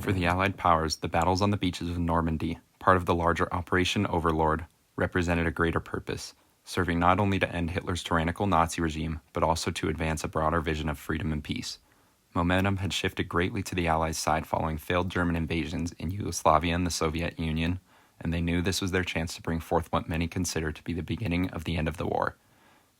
For the Allied powers, the battles on the beaches of Normandy, part of the larger Operation Overlord, represented a greater purpose, serving not only to end Hitler's tyrannical Nazi regime, but also to advance a broader vision of freedom and peace. Momentum had shifted greatly to the Allies' side following failed German invasions in Yugoslavia and the Soviet Union, and they knew this was their chance to bring forth what many consider to be the beginning of the end of the war.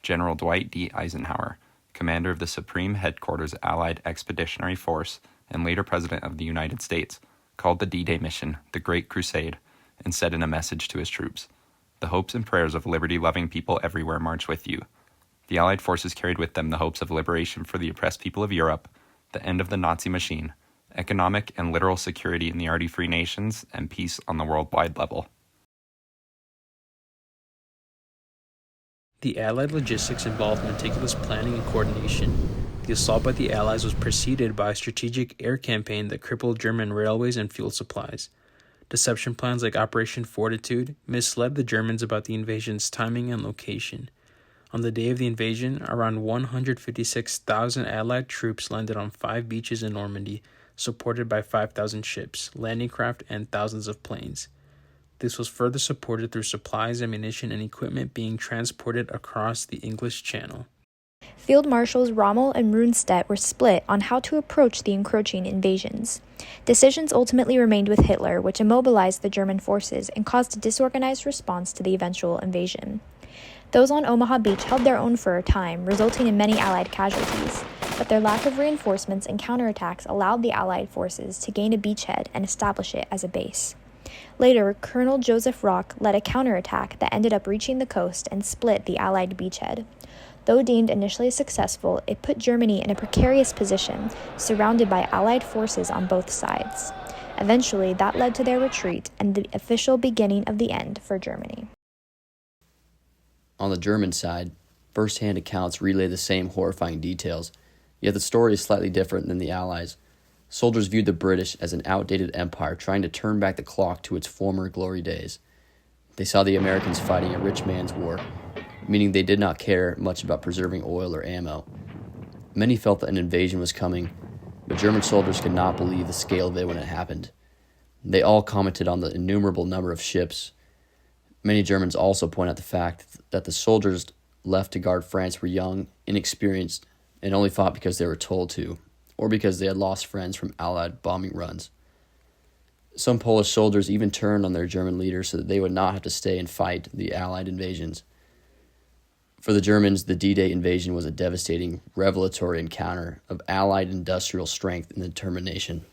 General Dwight D. Eisenhower, commander of the Supreme Headquarters Allied Expeditionary Force and later President of the United States, called the D-Day mission the Great Crusade and said in a message to his troops, "The hopes and prayers of liberty-loving people everywhere march with you." The Allied forces carried with them the hopes of liberation for the oppressed people of Europe, the end of the Nazi machine, economic and literal security in the already free nations, and peace on the worldwide level. The Allied logistics involved meticulous planning and coordination. The assault by the Allies was preceded by a strategic air campaign that crippled German railways and fuel supplies. Deception plans like Operation Fortitude misled the Germans about the invasion's timing and location. On the day of the invasion, around 156,000 Allied troops landed on 5 beaches in Normandy, supported by 5,000 ships, landing craft, and thousands of planes. This was further supported through supplies, ammunition, and equipment being transported across the English Channel. Field Marshals Rommel and Rundstedt were split on how to approach the encroaching invasions. Decisions ultimately remained with Hitler, which immobilized the German forces and caused a disorganized response to the eventual invasion. Those on Omaha Beach held their own for a time, resulting in many Allied casualties, but their lack of reinforcements and counterattacks allowed the Allied forces to gain a beachhead and establish it as a base. Later, Colonel Joseph Rock led a counterattack that ended up reaching the coast and split the Allied beachhead. Though deemed initially successful, it put Germany in a precarious position, surrounded by Allied forces on both sides. Eventually, that led to their retreat and the official beginning of the end for Germany. On the German side, first-hand accounts relay the same horrifying details, yet the story is slightly different than the Allies. Soldiers viewed the British as an outdated empire trying to turn back the clock to its former glory days. They saw the Americans fighting a rich man's war, meaning they did not care much about preserving oil or ammo. Many felt that an invasion was coming, but German soldiers could not believe the scale of it when it happened. They all commented on the innumerable number of ships. Many Germans also point out the fact that the soldiers left to guard France were young, inexperienced, and only fought because they were told to, or because they had lost friends from Allied bombing runs. Some Polish soldiers even turned on their German leaders so that they would not have to stay and fight the Allied invasions. For the Germans, the D-Day invasion was a devastating, revelatory encounter of Allied industrial strength and determination.